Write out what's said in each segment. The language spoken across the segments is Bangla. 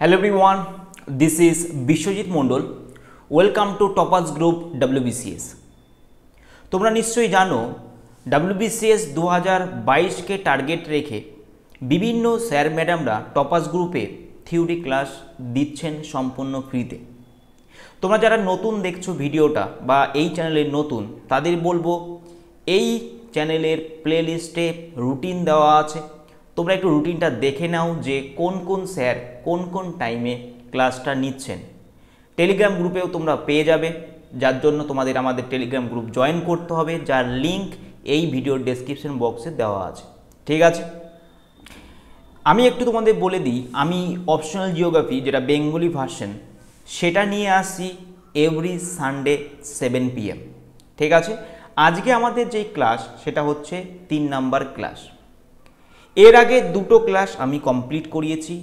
Hello everyone, this is Bishwajit Mondol. Welcome to Toppers Group WBCS. তোমরা নিশ্চয়ই জানো WBCS 2022 কে টার্গেট রেখে বিভিন্ন স্যার ম্যাডামরা টপার্স গ্রুপে থিওরি ক্লাস দিচ্ছেন সম্পূর্ণ ফ্রিতে। তোমরা যারা নতুন দেখছো ভিডিওটা বা এই চ্যানেলের নতুন, তাদের বলবো এই চ্যানেলের প্লেলিস্টে রুটিন দেওয়া আছে। তোমরা একটু রুটিনটা দেখে নাও যে কোন কোন স্যার কোন কোন টাইমে ক্লাসটা নিচ্ছেন। টেলিগ্রাম গ্রুপেও তোমরা পেয়ে যাবে, যার জন্য তোমাদের আমাদের টেলিগ্রাম গ্রুপ জয়েন করতে হবে, যার লিঙ্ক এই ভিডিওর ডেসক্রিপশন বক্সে দেওয়া আছে। ঠিক আছে, আমি একটু তোমাদের বলে দিই, আমি অপশনাল জিওগ্রাফি যেটা বেঙ্গলি ভার্সন সেটা নিয়ে আসি এভরি সানডে 7 PM। ঠিক আছে, আজকে আমাদের যেই ক্লাস সেটা হচ্ছে 3 নাম্বার ক্লাস। এর আগে দুটো ক্লাস আমি কমপ্লিট করিয়েছি।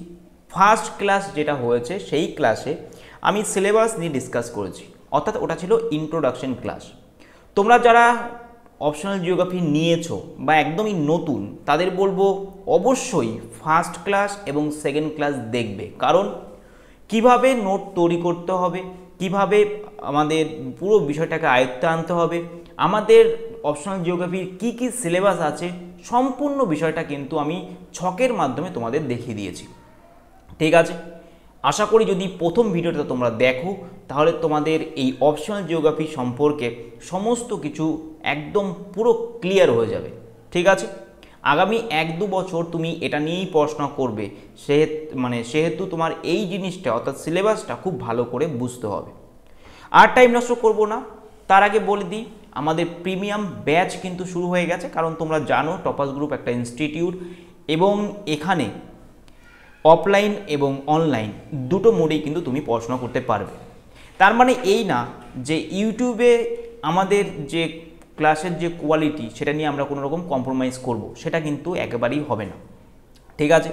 ফার্স্ট ক্লাস যেটা হয়েছে সেই ক্লাসে আমি সিলেবাস নিয়ে ডিসকাস করেছি, অর্থাৎ ওটা ছিল ইন্ট্রোডাকশন ক্লাস। তোমরা যারা অপশনাল জিওগ্রাফি নিয়েছো বা একদমই নতুন, তাদের বলবো অবশ্যই ফার্স্ট ক্লাস এবং সেকেন্ড ক্লাস দেখবে, কারণ কিভাবে নোট তৈরি করতে হবে, কিভাবে আমাদের পুরো বিষয়টাকে আয়ত্তে আনতে হবে, আমাদের অপশনাল জিওগ্রাফির কি কি সিলেবাস আছে, সম্পূর্ণ বিষয়টা কিন্তু আমি ছকের মাধ্যমে তোমাদের দেখিয়ে দিয়েছি। ঠিক আছে, আশা করি যদি প্রথম ভিডিওটা তোমরা দেখো তাহলে তোমাদের এই অপশনাল জিওগ্রাফি সম্পর্কে সমস্ত কিছু একদম পুরো ক্লিয়ার হয়ে যাবে। ঠিক আছে, আগামী 1-2 বছর তুমি এটা নিয়েই পড়াশোনা করবে, সেহেতু তোমার এই জিনিসটা অর্থাৎ সিলেবাসটা খুব ভালো করে বুঝতে হবে। আর টাইম নষ্ট করব না, তার আগে বলে দিই আমাদের প্রিমিয়াম ব্যাচ কিন্তু শুরু হয়ে গেছে, কারণ তোমরা জানো টপার্স গ্রুপ একটা ইনস্টিটিউট এবং এখানে অফলাইন এবং অনলাইন দুটো মোডেই কিন্তু তুমি পড়াশোনা করতে পারবে। তার মানে এই না যে ইউটিউবে আমাদের যে ক্লাসের যে কোয়ালিটি সেটা নিয়ে আমরা কোনো রকম কম্প্রোমাইজ করব, সেটা কিন্তু একেবারেই হবে না। ঠিক আছে,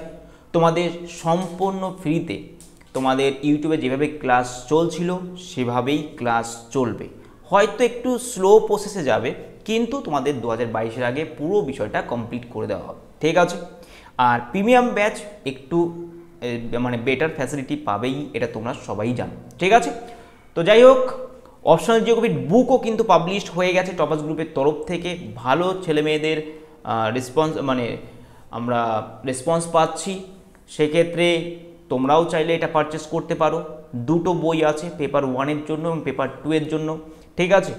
তোমাদের সম্পূর্ণ ফ্রিতে তোমাদের ইউটিউবে যেভাবে ক্লাস চলছিল সেভাবেই ক্লাস চলবে। হয়তো একটু স্লো প্রসেসে যাবে, কিন্তু তোমাদের 2022-এর আগে পুরো বিষয়টা কমপ্লিট করে দেওয়া হবে। ঠিক আছে, আর প্রিমিয়াম ব্যাচ একটু বেটার ফ্যাসিলিটি পাবেই, এটা তোমরা সবাই জানো। ঠিক আছে, তো যাই হোক, অপশনাল জিওগ্রাফির বুকও কিন্তু পাবলিশড হয়ে গেছে টপার্স গ্রুপের তরফ থেকে। ভালো ছেলেমেয়েদের আমরা রেসপন্স পাচ্ছি, সেক্ষেত্রে তোমরাও চাইলে এটা পারচেস করতে পারো। দুটো বই আছে, পেপার 1-এর জন্য এবং পেপার 2-এর জন্য। ঠিক আছে,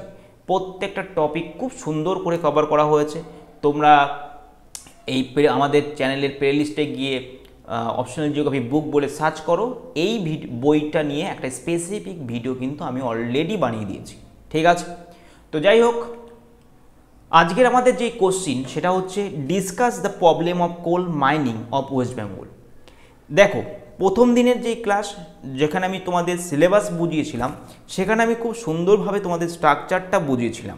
প্রত্যেকটা টপিক খুব সুন্দর করে কভার করা হয়েছে। তোমরা এই আমাদের চ্যানেলের প্লেলিস্টে গিয়ে অপশনাল জিওগ্রাফি বুক বলে সার্চ করো, এই বইটা নিয়ে একটা স্পেসিফিক ভিডিও কিন্তু আমি অলরেডি বানিয়ে দিয়েছি। ঠিক আছে, তো যাই হোক, আজকের আমাদের যে কোশ্চিন সেটা হচ্ছে discuss the problem of coal mining of West Bengal. দেখো, প্রথম দিনের যে ক্লাস যেখানে আমি তোমাদের সিলেবাস বুঝিয়েছিলাম, সেখানে আমি খুব সুন্দরভাবে তোমাদের স্ট্রাকচারটা বুঝিয়েছিলাম।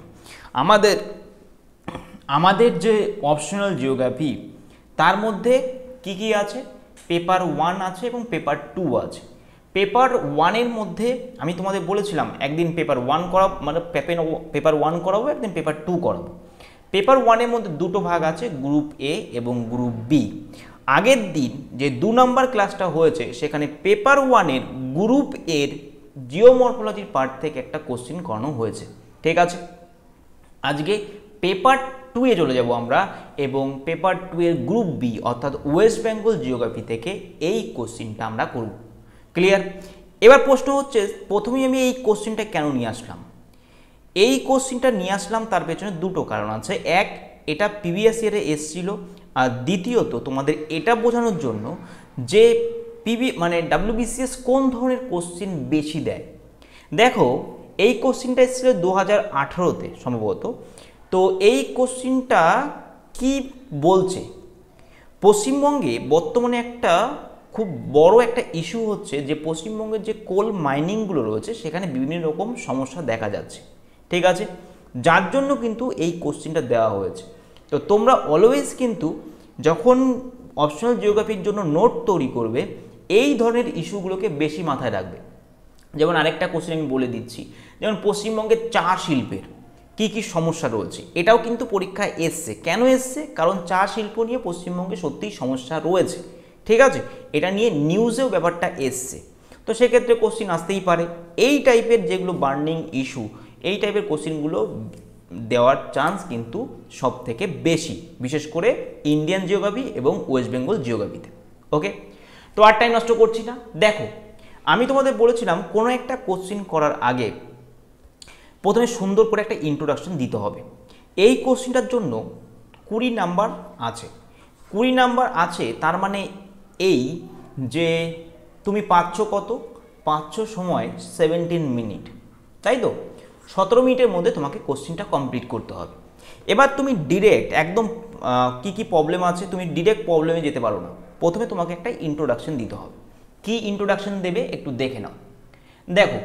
আমাদের যে অপশনাল জিওগ্রাফি তার মধ্যে কি কি আছে, পেপার 1 আছে এবং পেপার 2 আছে। পেপার 1-এর মধ্যে আমি তোমাদের বলেছিলাম একদিন পেপার 1 করাবো, পেপার 1 করাবো, একদিন পেপার 2 করাবো। পেপার 1-এর মধ্যে দুটো ভাগ আছে, গ্রুপ এ এবং গ্রুপ বি। আগের দিন যে 2 নাম্বার ক্লাসটা হয়েছে সেখানে পেপার 1-এর গ্রুপ এর জিওমরফোলজির পার্ট থেকে একটা কোশ্চিন করানো হয়েছে। ঠিক আছে, আজকে পেপার 2-এ চলে যাব আমরা এবং পেপার 2-এর গ্রুপ বি অর্থাৎ ওয়েস্ট বেঙ্গল জিওগ্রাফি থেকে এই কোশ্চিনটা আমরা করব। ক্লিয়ার? এবার প্রশ্ন হচ্ছে, প্রথমেই আমি এই কোশ্চিনটা কেন নিয়ে আসলাম? এই কোশ্চিনটা নিয়ে আসলাম তার পেছনে দুটো কারণ আছে। এক, এটা প্রিভিয়াস ইয়ারে এসেছিল, আর দ্বিতীয়ত তোমাদের এটা বোঝানোর জন্য যে WBCS কোন ধরনের কোশ্চিন বেশি দেয়। দেখো, এই কোশ্চিনটা এসেছিল 2018-তে সম্ভবত। তো এই কোশ্চিনটা কি বলছে, পশ্চিমবঙ্গে বর্তমানে একটা খুব বড় একটা ইস্যু হচ্ছে যে পশ্চিমবঙ্গের যে কোল মাইনিংগুলো রয়েছে সেখানে বিভিন্ন রকম সমস্যা দেখা যাচ্ছে। ঠিক আছে, যার জন্য কিন্তু এই কোশ্চিনটা দেওয়া হয়েছে। তো তোমরা অলওয়েজ কিন্তু যখন অপশনাল জিওগ্রাফির জন্য নোট তৈরি করবে, এই ধরনের ইস্যুগুলোকে বেশি মাথায় রাখবে। যেমন আরেকটা কোশ্চিন আমি বলে দিচ্ছি, যেমন পশ্চিমবঙ্গের চা শিল্পের কি কি সমস্যা রয়েছে, এটাও কিন্তু পরীক্ষায় এসছে। কেন এসছে? কারণ চা শিল্প নিয়ে পশ্চিমবঙ্গে সত্যিই সমস্যা রয়েছে। ঠিক আছে, এটা নিয়ে নিউজেও ব্যাপারটা এসছে, তো সেক্ষেত্রে কোশ্চিন আসতেই পারে। এই টাইপের যেগুলো বার্নিং ইস্যু, এই টাইপের কোশ্চিনগুলো দেওয়ার চান্স কিন্তু সব থেকে বেশি, বিশেষ করে ইন্ডিয়ান জিওগ্রাফি এবং ওয়েস্ট বেঙ্গল জিওগ্রাফিতে। ওকে, তো আর টাইম নষ্ট করছি না। দেখো, আমি তোমাদের বলেছিলাম কোনো একটা কোশ্চিন করার আগে প্রথমে সুন্দর করে একটা ইন্ট্রোডাকশন দিতে হবে। এই কোশ্চিনটার জন্য 20 নাম্বার আছে। 20 নাম্বার আছে, তার মানে এই যে তুমি পাচ্ছ কত, পাচ্ছ সময় 17 মিনিট, তাই তো? 17 মিনিটের মধ্যে তোমাকে কোশ্চিনটা কমপ্লিট করতে হবে। এবার তুমি ডিরেক্ট একদম কি কি প্রবলেম আছে, তুমি ডিরেক্ট প্রবলেমে যেতে পারো না, প্রথমে তোমাকে একটা ইন্ট্রোডাকশন দিতে হবে। কি ইন্ট্রোডাকশন দেবে একটু দেখে নাও। দেখো,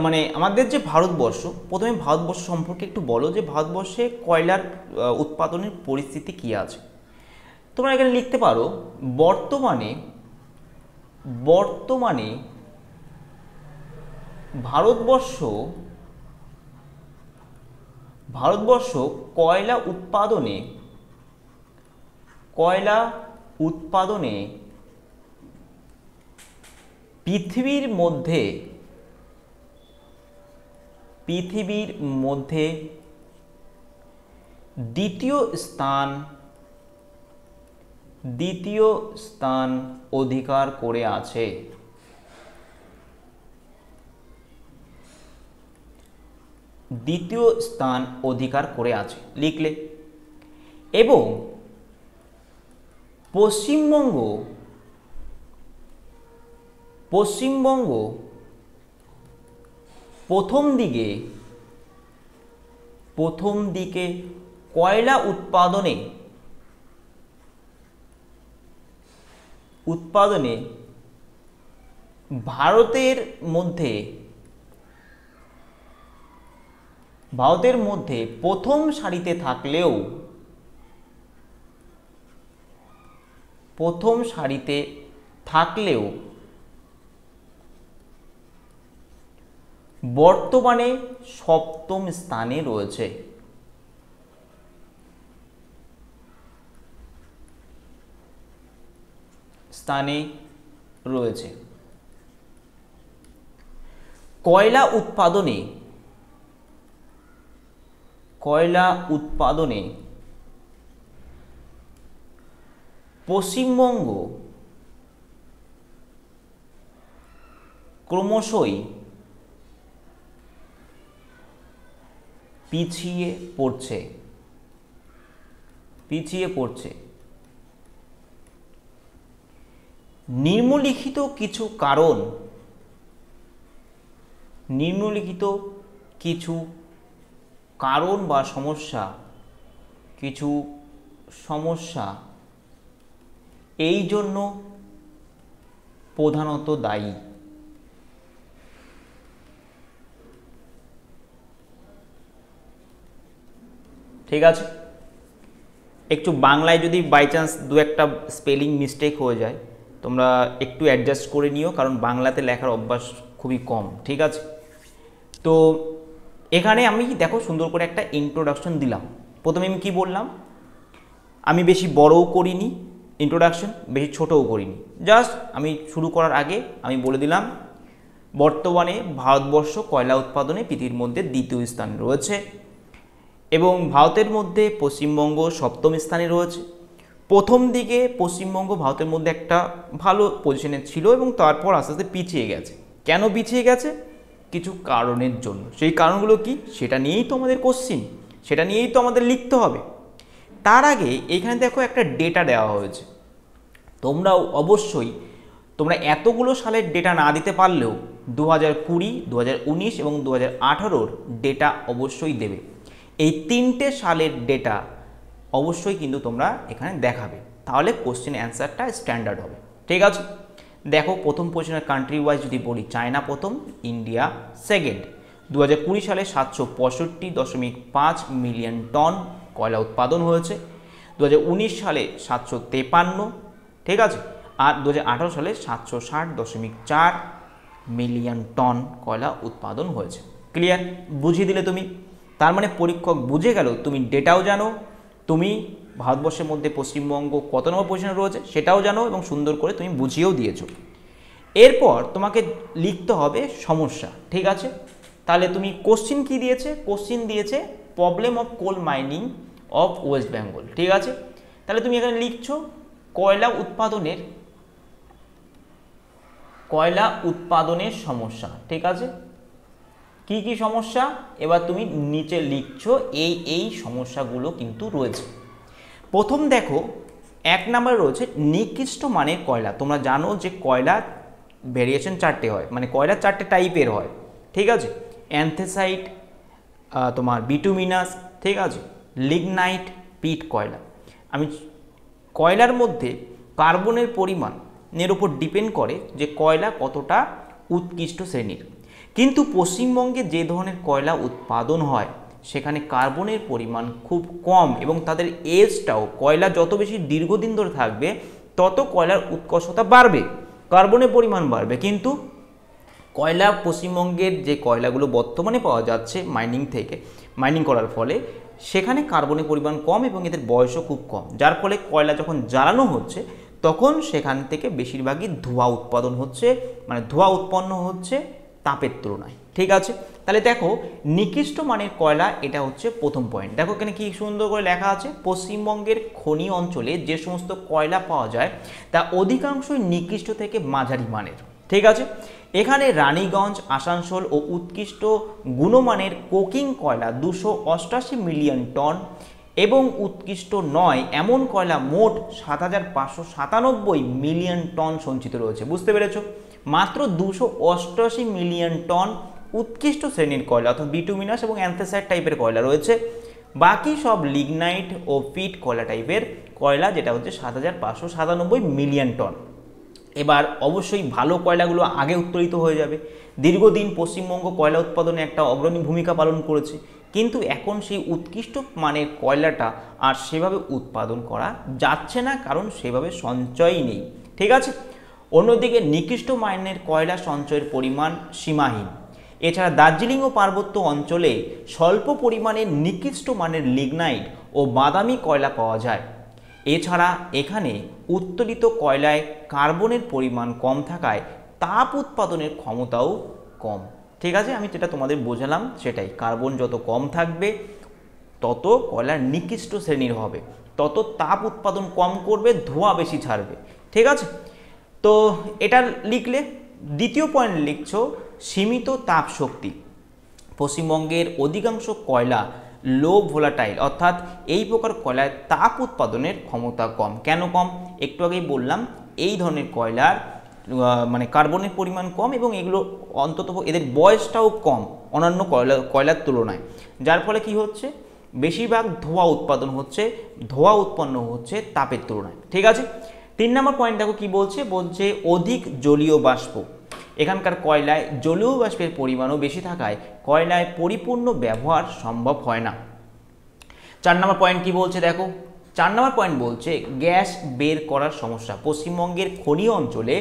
মানে আমাদের যে ভারতবর্ষ, প্রথমে ভারতবর্ষ সম্পর্কে একটু বলো যে ভারতবর্ষে কয়লার উৎপাদনের পরিস্থিতি কী আছে। তোমরা এখানে লিখতে পারো বর্তমানে ভারতবর্ষ কয়লা উৎপাদনে পৃথিবীর মধ্যে দ্বিতীয় স্থান অধিকার করে আছে। দ্বিতীয় স্থান অধিকার করে আছে লিখলে। এবং পশ্চিমবঙ্গ প্রথম দিকে কয়লা উৎপাদনে ভারতের মধ্যে প্রথম সারিতে থাকলেও বর্তমানে সপ্তম স্থানে রয়েছে। কয়লা উৎপাদনে পশ্চিমবঙ্গ ক্রমশই পিছিয়ে পড়ছে। নিম্নলিখিত কিছু কারণ বা সমস্যা এই জন্য প্রধানত দায়ী। ঠিক আছে, একটু বাংলায় যদি বাই চান্স দু একটা স্পেলিং মিস্টেক হয়ে যায় তোমরা একটু অ্যাডজাস্ট করে নিও, কারণ বাংলাতে লেখার অভ্যাস খুবই কম। ঠিক আছে, তো এখানে আমি দেখো সুন্দর করে একটা ইন্ট্রোডাকশন দিলাম। প্রথমে আমি কি বললাম, আমি বেশি বড়ও করিনি ইন্ট্রোডাকশন, বেশি ছোটও করিনি, জাস্ট আমি শুরু করার আগে আমি বলে দিলাম বর্তমানে ভারতবর্ষ কয়লা উৎপাদনে পৃথিবীর মধ্যে দ্বিতীয় স্থানে রয়েছে এবং ভারতের মধ্যে পশ্চিমবঙ্গ সপ্তম স্থানে রয়েছে। প্রথম দিকে পশ্চিমবঙ্গ ভারতের মধ্যে একটা ভালো পজিশনে ছিল এবং তারপর আস্তে আস্তে পিছিয়ে গেছে। কেন পিছিয়ে গেছে? কিছু কারণের জন্য। সেই কারণগুলো কি, সেটা নিয়েই তো আমাদের কোশ্চিন, সেটা নিয়েই তো আমাদের লিখতে হবে। তার আগে এখানে দেখো একটা ডেটা দেওয়া হয়েছে, তোমরাও অবশ্যই তোমরা এতগুলো সালের ডেটা না দিতে পারলেও 2020, 2019 এবং 2018 ডেটা অবশ্যই দেবে। এই 3টে সালের ডেটা অবশ্যই কিন্তু তোমরা এখানে দেখাবে, তাহলে কোশ্চেন অ্যান্সারটা স্ট্যান্ডার্ড হবে। ঠিক আছে, দেখো প্রথম পজিশনের কান্ট্রি ওয়াইজ যদি বলি, চায়না প্রথম, ইন্ডিয়া সেকেন্ড। 2020 সালে 765.5 মিলিয়ন টন কয়লা উৎপাদন হয়েছে। 2019 সালে 753, ঠিক আছে, আর 2018 সালে 760.4 মিলিয়ন টন কয়লা উৎপাদন হয়েছে। ক্লিয়ার? বুঝিয়ে দিলে তুমি, তার মানে পরীক্ষক বুঝে গেল তুমি ডেটাও জানো, তুমি ভারতবর্ষের মধ্যে পশ্চিমবঙ্গ কত নম্বর পজিশনে রয়েছে সেটাও জানো এবং সুন্দর করে তুমি বুঝিয়েও দিয়েছো। এরপর তোমাকে লিখতে হবে সমস্যা, ঠিক আছে। তাহলে তুমি কোশ্চিন কি দিয়েছে, কোশ্চিন দিয়েছে problem of coal mining of West Bengal, ঠিক আছে। তাহলে তুমি এখানে লিখছো কয়লা উৎপাদনের সমস্যা, ঠিক আছে। কি কি সমস্যা, এবার তুমি নিচে লিখছো এই সমস্যাগুলো কিন্তু রয়েছে। প্রথম দেখো 1 নম্বরে রয়েছে নিকৃষ্ট মানের কয়লা। তোমরা জানো যে কয়লা ভেরিয়েশন 4টে হয়, মানে কয়লা 4টে টাইপের হয়, ঠিক আছে। অ্যান্থ্রাসাইট, তোমার বিটুমিনাস, ঠিক আছে, লিগনাইট, পিট কয়লা। আমি কয়লার মধ্যে কার্বনের পরিমাণের উপর ডিপেন্ড করে যে কয়লা কতটা উৎকৃষ্ট শ্রেণীর। কিন্তু পশ্চিমবঙ্গে যে ধরনের কয়লা উৎপাদন হয় সেখানে কার্বনের পরিমাণ খুব কম এবং তাদের এজটাও, কয়লা যত বেশি দীর্ঘদিন ধরে থাকবে তত কয়লার উৎকর্ষতা বাড়বে, কার্বনের পরিমাণ বাড়বে। কিন্তু কয়লা পশ্চিমবঙ্গের যে কয়লাগুলো বর্তমানে পাওয়া যাচ্ছে মাইনিং করার ফলে সেখানে কার্বনের পরিমাণ কম এবং এদের বয়সও খুব কম, যার ফলে কয়লা যখন জ্বালানো হচ্ছে তখন সেখান থেকে বেশিরভাগই ধোঁয়া উৎপাদন হচ্ছে, মানে ধোঁয়া উৎপন্ন হচ্ছে তাপের তুলনায়, ঠিক আছে। তাহলে দেখো নিকৃষ্ট মানের কয়লা, এটা হচ্ছে প্রথম পয়েন্ট। দেখো এখানে কি সুন্দর করে লেখা আছে, পশ্চিমবঙ্গের খনি অঞ্চলে যে সমস্ত কয়লা পাওয়া যায় তা অধিকাংশই নিকৃষ্ট থেকে মাঝারি মানের, ঠিক আছে। এখানে রানীগঞ্জ, আসানসোল ও উৎকৃষ্ট গুণমানের কোকিং কয়লা 288 মিলিয়ন টন এবং উৎকৃষ্ট নয় এমন কয়লা মোট 7597 মিলিয়ন টন সঞ্চিত রয়েছে। বুঝতে পেরেছো, মাত্র 288 মিলিয়ন টন উৎকৃষ্ট শ্রেণীর কয়লা অর্থাৎ বিটুমিনাস এবং অ্যান্থ্রাসাইট টাইপের কয়লা রয়েছে, বাকি সব লিগনাইট ও পিট কয়লা টাইপের কয়লা, যেটা হচ্ছে 7597 মিলিয়ন টন। এবার অবশ্যই ভালো কয়লাগুলো আগে উত্তোলিত হয়ে যাবে। দীর্ঘদিন পশ্চিমবঙ্গ কয়লা উৎপাদনে একটা অগ্রণী ভূমিকা পালন করেছে, কিন্তু এখন সেই উৎকৃষ্ট মানের কয়লাটা আর সেভাবে উৎপাদন করা যাচ্ছে না, কারণ সেভাবে সঞ্চয়ই নেই, ঠিক আছে। অন্যদিকে নিকৃষ্ট মানের কয়লা সঞ্চয়ের পরিমাণ সীমাহীন। এছাড়া দার্জিলিং ও পার্বত্য অঞ্চলে স্বল্প পরিমাণে নিকৃষ্ট মানের লিগনাইট ও বাদামি কয়লা পাওয়া যায়। এছাড়া এখানে উত্তোলিত কয়লায় কার্বনের পরিমাণ কম থাকায় তাপ উৎপাদনের ক্ষমতাও কম, ঠিক আছে। আমি যেটা তোমাদের বোঝালাম সেটাই, কার্বন যত কম থাকবে তত কয়লার নিকৃষ্ট শ্রেণীর হবে, তত তাপ উৎপাদন কম করবে, ধোঁয়া বেশি ছাড়বে, ঠিক আছে। তো এটা লিখলে। দ্বিতীয় পয়েন্ট লিখছো সীমিত তাপ শক্তি। পশ্চিমবঙ্গের অধিকাংশ কয়লা লো ভোলাটাইল, অর্থাৎ এই প্রকার কয়লার তাপ উৎপাদনের ক্ষমতা কম। কেন কম, একটু আগেই বললাম, এই ধরনের কয়লার মানে কার্বনের পরিমাণ কম এবং এগুলো অন্তত এদের বয়সটাও কম অন্যান্য কয়লার তুলনায়, যার ফলে কি হচ্ছে, বেশিরভাগ ধোঁয়া উৎপাদন হচ্ছে, ধোঁয়া উৎপন্ন হচ্ছে তাপের তুলনায়, ঠিক আছে। 3 নম্বর পয়েন্ট দেখো কি বলছে, বলছে অধিক জলীয় বাষ্প। এখানকার কয়লায় জলীয় বাষ্পের পরিমাণও বেশি থাকায় কয়লায় পরিপূর্ণ ব্যবহার সম্ভব হয় না। 4 নম্বর পয়েন্ট কি বলছে দেখো, 4 নম্বর পয়েন্ট বলছে গ্যাস বের করার সমস্যা। পশ্চিমবঙ্গের খনি অঞ্চলে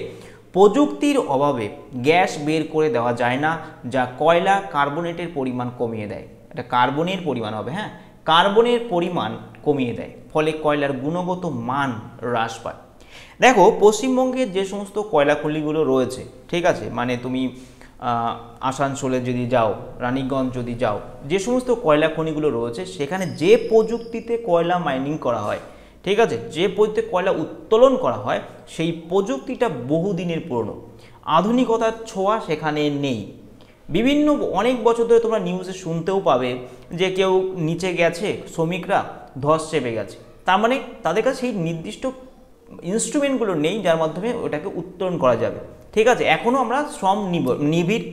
প্রযুক্তির অভাবে গ্যাস বের করে দেওয়া যায় না, যা কয়লা কার্বনেটের পরিমাণ কমিয়ে দেয়। এটা কার্বনের পরিমাণ হবে, হ্যাঁ, কার্বনের পরিমাণ কমিয়ে দেয়, ফলে কয়লার গুণগত মান হ্রাস পায়। দেখো পশ্চিমবঙ্গের যে সমস্ত কয়লা খনিগুলো রয়েছে, ঠিক আছে, মানে তুমি আসানসোলে যদি যাও, রানীগঞ্জ যদি যাও, যে সমস্ত কয়লা খনিগুলো রয়েছে সেখানে যে প্রযুক্তিতে কয়লা মাইনিং করা হয়, ঠিক আছে, যে পদ্ধতিতে কয়লা উত্তোলন করা হয় সেই প্রযুক্তিটা বহুদিনের পুরনো, আধুনিকতার ছোঁয়া সেখানে নেই। বিভিন্ন অনেক বছর ধরে তোমরা নিউজে শুনতেও পাবে যে কেউ নিচে গেছে, শ্রমিকরা ধস চেপে গেছে, তার মানে তাদের কাছে সেই নির্দিষ্ট ইনস্ট্রুমেন্টগুলো নেই যার মাধ্যমে ওটাকে উত্তোলন করা যাবে, ঠিক আছে। এখনও আমরা শ্রম নিবিড়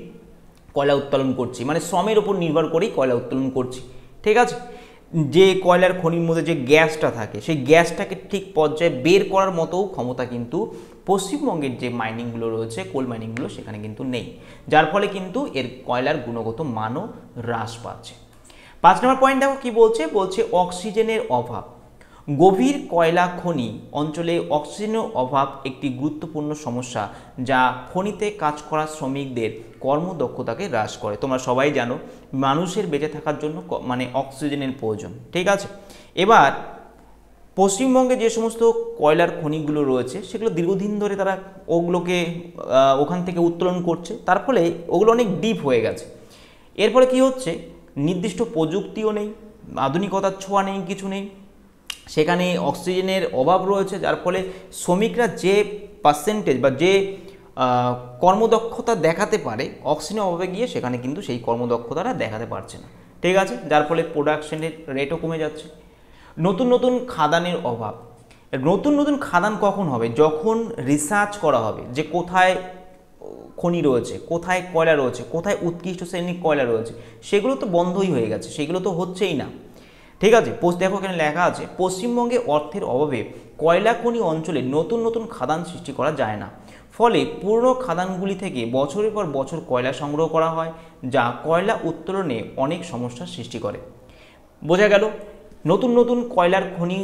কয়লা উত্তোলন করছি, মানে শ্রমের উপর নির্ভর করেই কয়লা উত্তোলন করছি, ঠিক আছে। যে কয়লার খনির মধ্যে যে গ্যাসটা থাকে সেই গ্যাসটাকে ঠিক পর্যায়ে বের করার মতো ক্ষমতা কিন্তু পশ্চিমবঙ্গের যে মাইনিংগুলো রয়েছে, কোল মাইনিংগুলো, সেখানে কিন্তু নেই, যার ফলে কিন্তু এর কয়লার গুণগত মানও হ্রাস পাচ্ছে। 5 নম্বর পয়েন্ট দেখো কি বলছে, বলছে অক্সিজেনের অভাব। গভীর কয়লা খনি অঞ্চলে অক্সিজেনের অভাব একটি গুরুত্বপূর্ণ সমস্যা, যা খনিতে কাজ করা শ্রমিকদের কর্মদক্ষতাকে হ্রাস করে। তোমরা সবাই জানো মানুষের বেঁচে থাকার জন্য মানে অক্সিজেনের প্রয়োজন, ঠিক আছে। এবার পশ্চিমবঙ্গে যে সমস্ত কয়লার খনিগুলো রয়েছে সেগুলো দীর্ঘদিন ধরে তারা ওগুলোকে ওখান থেকে উত্তোলন করছে, তার ফলে ওগুলো অনেক ডিপ হয়ে গেছে। এর ফলে কী হচ্ছে, নির্দিষ্ট প্রযুক্তিও নেই, আধুনিকতার ছোঁয়া নেই, কিছু নেই, সেখানে অক্সিজেনের অভাব রয়েছে, যার ফলে শ্রমিকরা যে পার্সেন্টেজ বা যে কর্মদক্ষতা দেখাতে পারে অক্সিজেনের অভাবে গিয়ে সেখানে কিন্তু সেই কর্মদক্ষতাটা দেখাতে পারছে না, ঠিক আছে, যার ফলে প্রোডাকশনের রেটও কমে যাচ্ছে। নতুন নতুন খাদানের অভাব। নতুন নতুন খাদান কখন হবে, যখন রিসার্চ করা হবে যে কোথায় খনি রয়েছে, কোথায় কয়লা রয়েছে, কোথায় উৎকৃষ্ট শ্রেণীর কয়লা রয়েছে, সেগুলো তো বন্ধই হয়ে গেছে, সেগুলো তো হচ্ছেই না, ঠিক আছে। দেখো এখানে লেখা আছে, পশ্চিমবঙ্গে অর্থের অভাবে কয়লা খনি অঞ্চলে নতুন নতুন খাদান সৃষ্টি করা যায় না, ফলে পুরনো খাদানগুলি থেকে বছরের পর বছর কয়লা সংগ্রহ করা হয়, যা কয়লা উত্তোলনে অনেক সমস্যার সৃষ্টি করে। বোঝা গেল, নতুন নতুন কয়লার খনি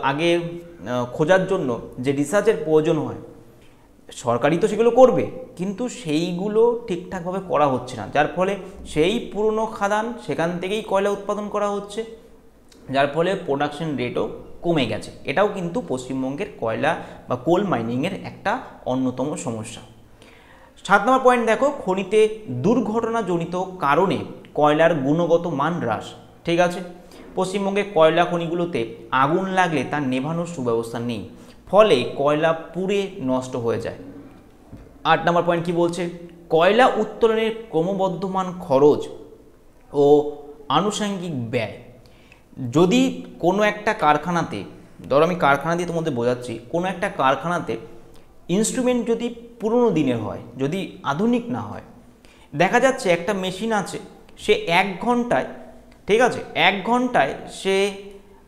আগে খোঁজার জন্য যে রিসার্চের প্রয়োজন হয়, সরকারই তো সেগুলো করবে, কিন্তু সেইগুলো ঠিকঠাকভাবে করা হচ্ছে না, যার ফলে সেই পুরনো খাদান সেখান থেকেই কয়লা উৎপাদন করা হচ্ছে, যার ফলে প্রোডাকশন রেটও কমে গেছে। এটাও কিন্তু পশ্চিমবঙ্গের কয়লা বা কোল মাইনিংয়ের একটা অন্যতম সমস্যা। 7 নম্বর পয়েন্ট দেখো, খনিতে দুর্ঘটনাজনিত কারণে কয়লার গুণগত মান হ্রাস, ঠিক আছে। পশ্চিমবঙ্গের কয়লা খনিগুলোতে আগুন লাগলে তার নেভানোর সুব্যবস্থা নেই, ফলে কয়লা পুড়ে নষ্ট হয়ে যায়। 8 নম্বর পয়েন্ট কি বলছে, কয়লা উত্তোলনের ক্রমবর্ধমান খরচ ও আনুষঙ্গিক ব্যয়। যদি কোনো একটা কারখানাতে, ধরো আমি কারখানা দিয়ে তোমাদের বোঝাচ্ছি, কোনো একটা কারখানাতে ইনস্ট্রুমেন্ট যদি পুরনো দিনের হয়, যদি আধুনিক না হয়, দেখা যাচ্ছে একটা মেশিন আছে, সে 1 ঘন্টায়, ঠিক আছে, 1 ঘন্টায় সে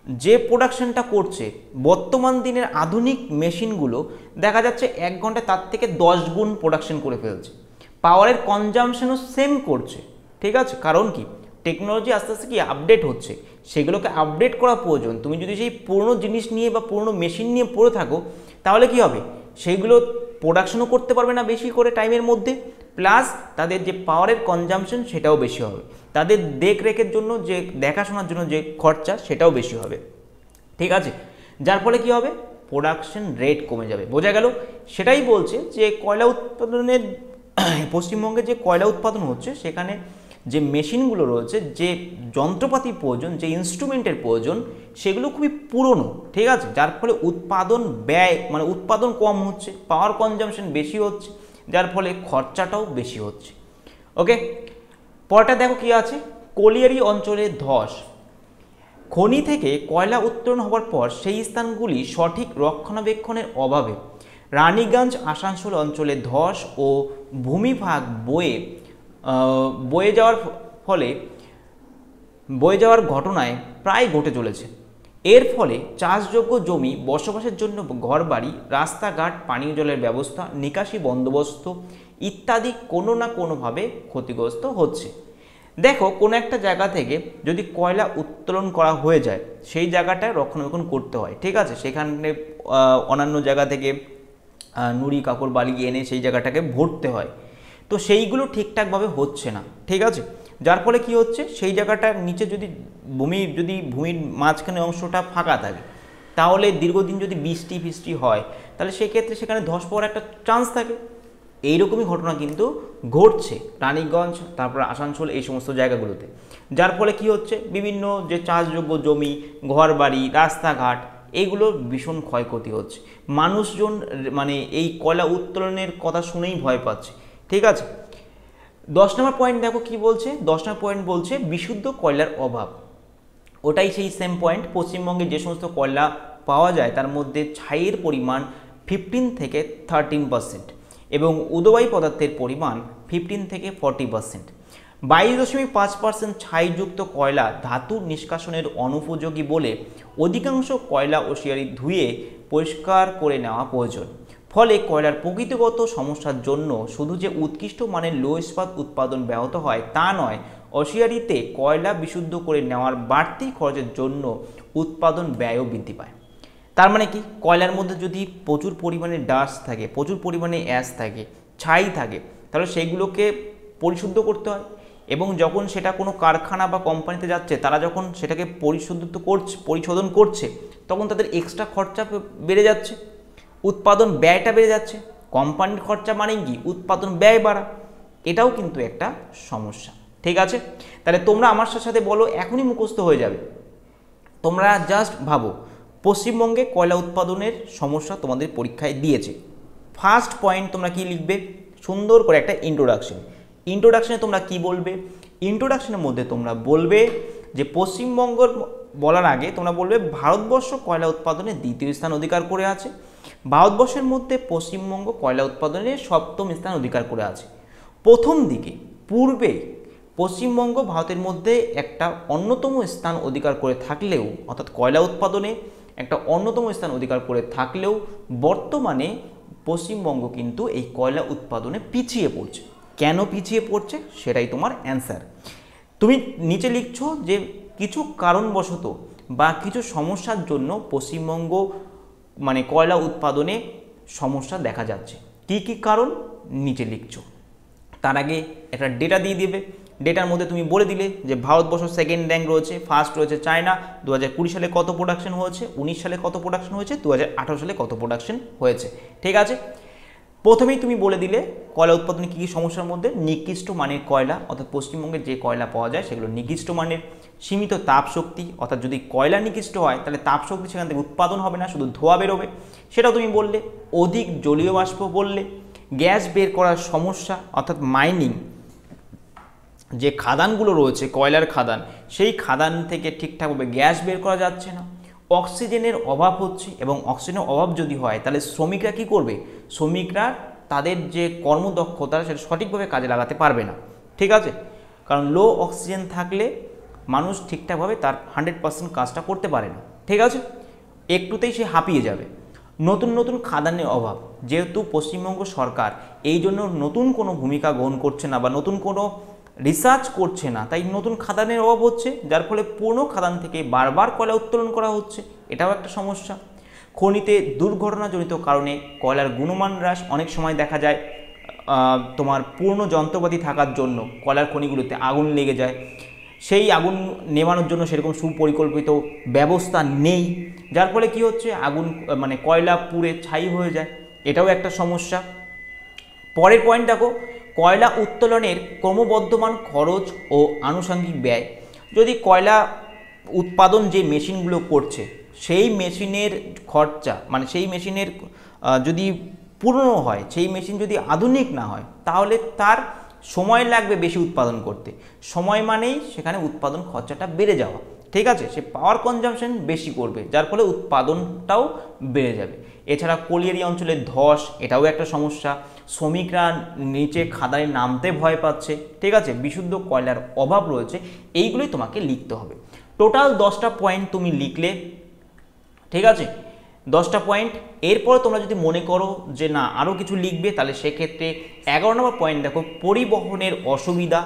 যে প্রোডাকশনটা করছে, বর্তমান দিনের আধুনিক মেশিনগুলো দেখা যাচ্ছে 1 ঘন্টায় তার থেকে 10 গুণ প্রোডাকশন করে ফেলছে, পাওয়ারের কনজামশনও সেম করছে, ঠিক আছে। কারণ কি, টেকনোলজি আস্তে আস্তে কি আপডেট হচ্ছে, সেগুলোকে আপডেট করা প্রয়োজন। তুমি যদি সেই পুরনো জিনিস নিয়ে বা পুরনো মেশিন নিয়ে পড়ে থাকো, তাহলে কি হবে, সেইগুলো প্রোডাকশনও করতে পারবে না বেশি করে টাইমের মধ্যে, প্লাস তাদের যে পাওয়ারের কনজামশন সেটাও বেশি হবে, তাদের দেখরেখের জন্য যে দেখাশোনার জন্য যে খরচা সেটাও বেশি হবে, ঠিক আছে, যার ফলে কি হবে, প্রোডাকশন রেট কমে যাবে। বোঝা গেল, সেটাই বলছে যে কয়লা উৎপাদনের পশ্চিমবঙ্গে যে কয়লা উৎপাদন হচ্ছে সেখানে যে মেশিনগুলো রয়েছে, যে যন্ত্রপাতির প্রয়োজন, যে ইনস্ট্রুমেন্টের প্রয়োজন, সেগুলো খুবই পুরনো, ঠিক আছে, যার ফলে উৎপাদন ব্যয় মানে উৎপাদন কম হচ্ছে, পাওয়ার কনজামশন বেশি হচ্ছে, যার ফলে খরচাটাও বেশি হচ্ছে। ওকে, পরটা দেখো কি আছে, কলিয়ারি অঞ্চলে ধস। খনি থেকে কয়লা উত্তোলন হওয়ার পর সেই স্থানগুলি সঠিক রক্ষণাবেক্ষণের অভাবে রানীগঞ্জ আসানসোল অঞ্চলে ধস ও ভূমিভাগ বয়ে যাওয়ার ঘটনায় প্রায় ঘটে চলেছে। এর ফলে চাষযোগ্য জমি, বসবাসের জন্য ঘরবাড়ি, রাস্তাঘাট, পানীয় জলের ব্যবস্থা, নিকাশি বন্দোবস্ত ইত্যাদি কোনো না কোনোভাবে ক্ষতিগ্রস্ত হচ্ছে। দেখো, কোনো একটা জায়গা থেকে যদি কয়লা উত্তোলন করা হয়ে যায়, সেই জায়গাটায় রক্ষণাবেক্ষণ করতে হয়, ঠিক আছে, সেখানে অন্যান্য জায়গা থেকে নুড়ি কাপড় বালি এনে সেই জায়গাটাকে ভরতে হয়, তো সেইগুলো ঠিকঠাকভাবে হচ্ছে না, ঠিক আছে, যার ফলে কি হচ্ছে, সেই জায়গাটার নিচে যদি ভূমির মাঝখানে অংশটা ফাঁকা থাকে, তাহলে দীর্ঘদিন যদি বৃষ্টি হয়, তাহলে সেক্ষেত্রে সেখানে ধস পড়ার একটা চান্স থাকে। এইরকমই ঘটনা কিন্তু ঘটছে রানীগঞ্জ, তারপর আসানসোল, এই সমস্ত জায়গাগুলোতে, যার ফলে কি হচ্ছে, বিভিন্ন যে চাষযোগ্য জমি, ঘরবাড়ি, রাস্তাঘাট, এইগুলো ভীষণ ক্ষয়ক্ষতি হচ্ছে। মানুষজন মানে এই কয়লা উত্তোলনের কথা শুনেই ভয় পাচ্ছে, ঠিক আছে। 10 নম্বর পয়েন্ট দেখো কি বলছে, 10 নম্বর পয়েন্ট বলছে বিশুদ্ধ কয়লার অভাব। ওটাই সেই সেম পয়েন্ট, পশ্চিমবঙ্গে যে সমস্ত কয়লা পাওয়া যায় তার মধ্যে ছাইয়ের পরিমাণ 15 থেকে 13% এবং উদবায়ী পদার্থের পরিমাণ 15 থেকে 40%। 22.5% ছাইযুক্ত কয়লা ধাতু নিষ্কাশনের অনুপযোগী বলে অধিকাংশ কয়লা ওসিয়ারি ধুয়ে পরিষ্কার করে নেওয়া প্রয়োজন। ফলে কয়লার প্রকৃতিগত সমস্যার জন্য শুধু যে উৎকৃষ্ট মানের লো ইস্পাত উৎপাদন ব্যাহত হয় তা নয়, ওসিয়ারিতে কয়লা বিশুদ্ধ করে নেওয়ার বাড়তি খরচের জন্য উৎপাদন ব্যয়ও বৃদ্ধি পায়। তার মানে কি, কয়লার মধ্যে যদি প্রচুর পরিমাণে ডাস্ট থাকে, প্রচুর পরিমাণে অ্যাশ থাকে, ছাই থাকে, তাহলে সেইগুলোকে পরিশুদ্ধ করতে হয়। এবং যখন সেটা কোনো কারখানা বা কোম্পানিতে যাচ্ছে তারা যখন সেটাকে পরিশোধন করছে তখন তাদের এক্সট্রা খরচা বেড়ে যাচ্ছে, উৎপাদন ব্যয়টা বেড়ে যাচ্ছে। কোম্পানির খরচা মানে কি উৎপাদন ব্যয় বাড়া, এটাও কিন্তু একটা সমস্যা। ঠিক আছে, তাহলে তোমরা আমার সাথে বলো, এখনই মুখস্থ হয়ে যাবে। তোমরা জাস্ট ভাবো পশ্চিমবঙ্গে কয়লা উৎপাদনের সমস্যা তোমাদের পরীক্ষায় দিয়েছে। ফার্স্ট পয়েন্ট তোমরা কি লিখবে, সুন্দর করে একটা ইন্ট্রোডাকশনে তোমরা কি বলবে, ইন্ট্রোডাকশনের মধ্যে তোমরা বলবে যে পশ্চিমবঙ্গ বলার আগে তোমরা বলবে ভারতবর্ষ কয়লা উৎপাদনে দ্বিতীয় স্থান অধিকার করে আছে, ভারতবর্ষের মধ্যে পশ্চিমবঙ্গ কয়লা উৎপাদনে সপ্তম স্থান অধিকার করে আছে। প্রথম দিকে পূর্বে পশ্চিমবঙ্গ ভারতের মধ্যে একটা অন্যতম স্থান অধিকার করে থাকলেও, অর্থাৎ কয়লা উৎপাদনে একটা অন্যতম স্থান অধিকার করে থাকলেও বর্তমানে পশ্চিমবঙ্গ কিন্তু এই কয়লা উৎপাদনে পিছিয়ে পড়ছে। কেন পিছিয়ে পড়ছে সেটাই তোমার অ্যান্সার। তুমি নিচে লিখছো যে কিছু কারণবশত বা কিছু সমস্যার জন্য পশ্চিমবঙ্গ মানে কয়লা উৎপাদনে সমস্যা দেখা যাচ্ছে। কি কি কারণ নিচে লিখছো। তার আগে একটা ডেটা দিয়ে দিবে, ডেটার মধ্যে তুমি বলে দিলে যে ভারতবর্ষ সেকেন্ড র্যাঙ্ক রয়েছে, ফার্স্ট রয়েছে চায়না, 2020 সালে কত প্রোডাকশন হয়েছে, 19 সালে কত প্রোডাকশন হয়েছে, 2018 সালে কত প্রোডাকশন হয়েছে। ঠিক আছে, প্রথমেই তুমি বলে দিলে কয়লা উৎপাদনে কী কী সমস্যার মধ্যে নিকৃষ্ট মানের কয়লা, অর্থাৎ পশ্চিমবঙ্গের যে কয়লা পাওয়া যায় সেগুলো নিকৃষ্ট মানের, সীমিত তাপ শক্তি, অর্থাৎ যদি কয়লা নিকৃষ্ট হয় তাহলে তাপ শক্তি সেখান থেকে উৎপাদন হবে না, শুধু ধোঁয়া বেরোবে, সেটাও তুমি বললে। অধিক জলীয় বাষ্প বললে, গ্যাস বের করার সমস্যা, অর্থাৎ মাইনিং যে খাদানগুলো রয়েছে কয়লার খাদান, সেই খাদান থেকে ঠিকঠাকভাবে গ্যাস বের করা যাচ্ছে না, অক্সিজেনের অভাব হচ্ছে, এবং অক্সিজেনের অভাব যদি হয় তাহলে শ্রমিকরা কি করবে, শ্রমিকরা তাদের যে কর্মদক্ষতা সেটা সঠিকভাবে কাজে লাগাতে পারবে না। ঠিক আছে, কারণ লো অক্সিজেন থাকলে মানুষ ঠিকঠাকভাবে তার 100% কাজটা করতে পারে না। ঠিক আছে, একটুতেই সে হাঁপিয়ে যাবে। নতুন নতুন খাদানের অভাব, যেহেতু পশ্চিমবঙ্গ সরকার এই জন্য নতুন কোনো ভূমিকা গ্রহণ করছে না বা নতুন কোনো রিসার্চ করছে না, তাই নতুন খাদানের অভাব হচ্ছে, যার ফলে পুরনো খাদান থেকে বারবার কয়লা উত্তোলন করা হচ্ছে, এটাও একটা সমস্যা। খনিতে দুর্ঘটনাজনিত কারণে কয়লার গুণমান হ্রাস, অনেক সময় দেখা যায় তোমার পুরনো যন্ত্রপাতি থাকার জন্য কয়লার খনিগুলোতে আগুন লেগে যায়, সেই আগুন নেভানোর জন্য সেরকম সুপরিকল্পিত ব্যবস্থা নেই, যার ফলে কি হচ্ছে আগুন মানে কয়লা পুড়ে ছাই হয়ে যায়, এটাও একটা সমস্যা। পরের পয়েন্ট দেখো, কয়লা উত্তোলনের ক্রমবর্ধমান খরচ ও আনুষঙ্গিক ব্যয়। যদি কয়লা উৎপাদন যে মেশিনগুলো করছে সেই মেশিনের খরচা মানে সেই মেশিনের যদি পুরনো হয়, সেই মেশিন যদি আধুনিক না হয় তাহলে তার সময় লাগবে বেশি উৎপাদন করতে, সময় মানেই সেখানে উৎপাদন খরচাটা বেড়ে যাওয়া। ঠিক আছে, সে পাওয়ার কনজাম্পশন বেশি করবে, যার ফলে উৎপাদনটাও বেড়ে যাবে। এছাড়া কলিয়ারি অঞ্চলের ধস, এটাও একটা সমস্যা, শ্রমিকরা নিচে খাদানে নামতে ভয় পাচ্ছে। ঠিক আছে, বিশুদ্ধ কয়লার অভাব রয়েছে, এইগুলোই তোমাকে লিখতে হবে। টোটাল 10টা পয়েন্ট তুমি লিখলে। ঠিক আছে, 10টা পয়েন্ট। এরপর তোমরা যদি মনে করো যে না আরও কিছু লিখবে, তাহলে সেক্ষেত্রে 11 নম্বর পয়েন্ট দেখো, পরিবহনের অসুবিধা,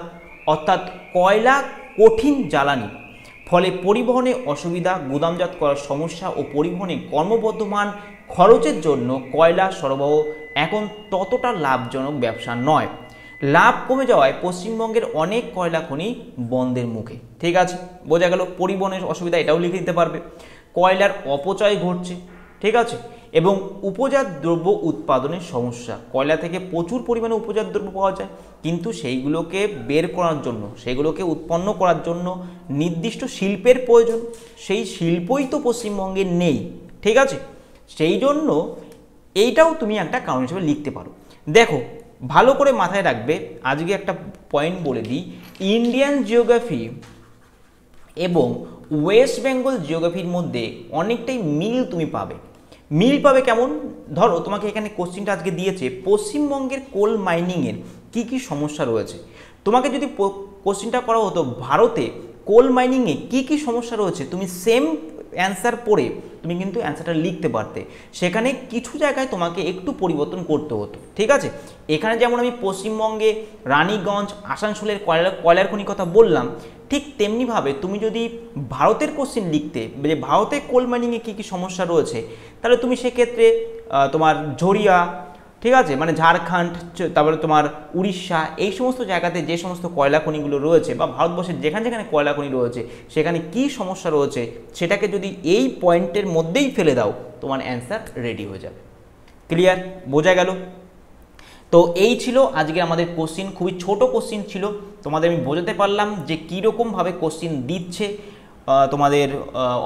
অর্থাৎ কয়লা কঠিন জ্বালানি, ফলে পরিবহনে অসুবিধা, গুদামজাত করার সমস্যা ও পরিবহনে ক্রমবর্ধমান খরচের জন্য কয়লা সরবরাহ এখন ততটা লাভজনক ব্যবসা নয়। লাভ কমে যাওয়ায় পশ্চিমবঙ্গের অনেক কয়লা খনি বন্ধের মুখে। ঠিক আছে, বোঝা গেল পরিবহনের অসুবিধা, এটাও লিখে দিতে পারবে। কয়লার অপচয় ঘটছে। ঠিক আছে, এবং উপজাত দ্রব্য উৎপাদনের সমস্যা, কয়লা থেকে প্রচুর পরিমাণে উপজাত দ্রব্য পাওয়া যায়, কিন্তু সেইগুলোকে বের করার জন্য, সেগুলোকে উৎপন্ন করার জন্য নির্দিষ্ট শিল্পের প্রয়োজন, সেই শিল্পই তো পশ্চিমবঙ্গে নেই। ঠিক আছে, সেই জন্য এইটাও তুমি একটা কারণ হিসেবে লিখতে পারো। দেখো ভালো করে মাথায় রাখবে, আজকে একটা পয়েন্ট বলে দিই, ইন্ডিয়ান জিওগ্রাফি এবং ওয়েস্ট বেঙ্গল জিওগ্রাফির মধ্যে অনেকটাই মিল তুমি পাবে। মিল পাবে কেমন, ধরো তোমাকে এখানে কোশ্চিনটা আজকে দিয়েছে পশ্চিমবঙ্গের কোল মাইনিংয়ের কি কি সমস্যা রয়েছে। তোমাকে যদি কোশ্চিনটা করা হতো ভারতে কোল মাইনিংয়ে কি কি সমস্যা রয়েছে, তুমি সেম অ্যান্সার পড়ে তুমি কিন্তু অ্যান্সারটা লিখতে পারতে। সেখানে কিছু জায়গায় তোমাকে একটু পরিবর্তন করতে হতো। ঠিক আছে, এখানে যেমন আমি পশ্চিমবঙ্গে রানীগঞ্জ আসানসোলের কয়লার খনির কথা বললাম, ঠিক তেমনিভাবে তুমি যদি ভারতের কোশ্চিন লিখতে যে ভারতের কোল মাইনিংয়ে কী কী সমস্যা রয়েছে, তাহলে তুমি সেক্ষেত্রে তোমার ঝরিয়া, ঠিক আছে, মানে ঝাড়খণ্ড, তারপরে তোমার উড়িষ্যা, এই সমস্ত জায়গাতে যে সমস্ত কয়লা খনিগুলো রয়েছে বা ভারতবর্ষের যেখানে যেখানে কয়লা খনি রয়েছে সেখানে কি সমস্যা রয়েছে সেটাকে যদি এই পয়েন্টের মধ্যেই ফেলে দাও তোমার অ্যান্সার রেডি হয়ে যাবে। ক্লিয়ার, বোঝা গেল? তো এই ছিল আজকে আমাদের কোশ্চিন, খুবই ছোট কোশ্চিন ছিল, তোমাদের আমি বোঝাতে পারলাম যে কীরকমভাবে কোশ্চিন দিচ্ছে তোমাদের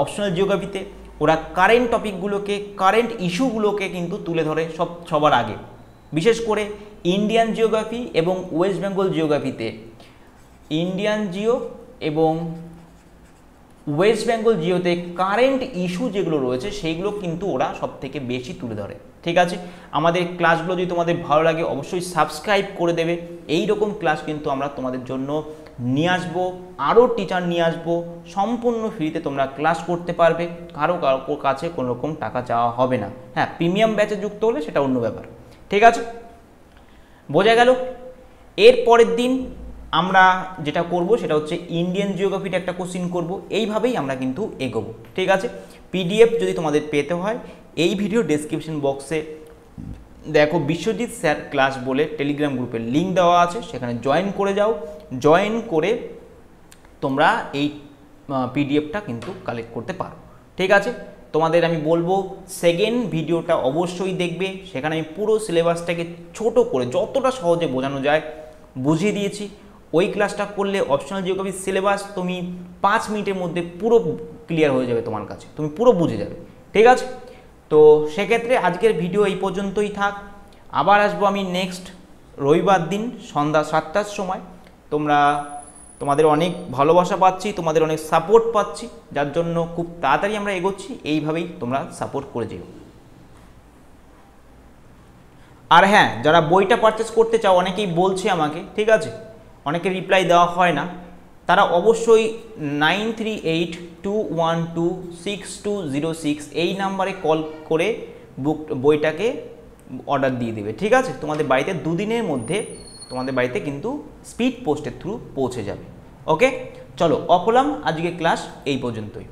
অপশনাল জিওগ্রাফিতে। ওরা কারেন্ট টপিকগুলোকে, কারেন্ট ইস্যুগুলোকে কিন্তু তুলে ধরে সবার আগে, বিশেষ করে ইন্ডিয়ান জিওগ্রাফি এবং ওয়েস্ট বেঙ্গল জিওগ্রাফিতে ইন্ডিয়ান জিও এবং ওয়েস্ট বেঙ্গল জিওতে কারেন্ট ইস্যু যেগুলো রয়েছে সেইগুলো কিন্তু ওরা সব থেকে বেশি তুলে ধরে। ঠিক আছে, আমাদের ক্লাসগুলো যদি তোমাদের ভালো লাগে অবশ্যই সাবস্ক্রাইব করে দেবে। এই রকম ক্লাস কিন্তু আমরা তোমাদের জন্য নিয়ে আসবো, আরও টিচার নিয়ে আসবো, সম্পূর্ণ ফ্রিতে তোমরা ক্লাস করতে পারবে, কারো কাছে কোনো রকম টাকা চাওয়া হবে না। হ্যাঁ, প্রিমিয়াম ব্যাচে যুক্ত হলে সেটা অন্য ব্যাপার। ঠিক আছে, বোঝা গেল? এর পরের দিন আমরা যেটা করব সেটা হচ্ছে ইন্ডিয়ান জিওগ্রাফিটা একটা কোশ্চিন করব, এইভাবেই আমরা কিন্তু এগোবো। ঠিক আছে, পিডিএফ যদি তোমাদের পেতে হয় এই ভিডিও ডেসক্রিপশন বক্সে দেখো বিশ্বজিৎ স্যার ক্লাস বলে টেলিগ্রাম গ্রুপের লিঙ্ক দেওয়া আছে, সেখানে জয়েন করে যাও। জয়েন করে তোমরা এই পিডিএফটা কিন্তু কালেক্ট করতে পারো। ঠিক আছে, তোমাদের আমি বলবো সেকেন্ড ভিডিওটা অবশ্যই দেখবে, সেখানে আমি পুরো সিলেবাসটাকে ছোট করে যতটা সহজে বোঝানো যায় বুঝিয়ে দিয়েছি। ওই ক্লাসটা করলে অপশনাল জিওগ্রাফির সিলেবাস তুমি 5 মিনিটের মধ্যে পুরো ক্লিয়ার হয়ে যাবে তোমার কাছে, তুমি পুরো বুঝে যাবে। ঠিক আছে, তো সেক্ষেত্রে আজকের ভিডিও এই পর্যন্তই থাক। আবার আসবো আমি নেক্সট রবিবার দিন সন্ধ্যা 7টার সময়। তোমাদের অনেক ভালোবাসা পাচ্ছি, তোমাদের অনেক সাপোর্ট পাচ্ছি, যার জন্য খুব তাড়াতাড়ি আমরা এগোচ্ছি। এইভাবেই তোমরা সাপোর্ট করে যেও। আর হ্যাঁ, যারা বইটা পারচেস করতে চাও, অনেকেই বলছে আমাকে, ঠিক আছে, অনেকে রিপ্লাই দেওয়া হয় না, তারা অবশ্যই 9382126206 এই নাম্বারে কল করে বইটাকে অর্ডার দিয়ে দেবে। ঠিক আছে, তোমাদের বাড়িতে 2 দিনের মধ্যে তোমাদের বাড়িতে কিন্তু স্পিড পোস্টের থ্রু পৌঁছে যাবে। ওকে, চলো অফ হলাম, আজকে ক্লাস এই পর্যন্তই।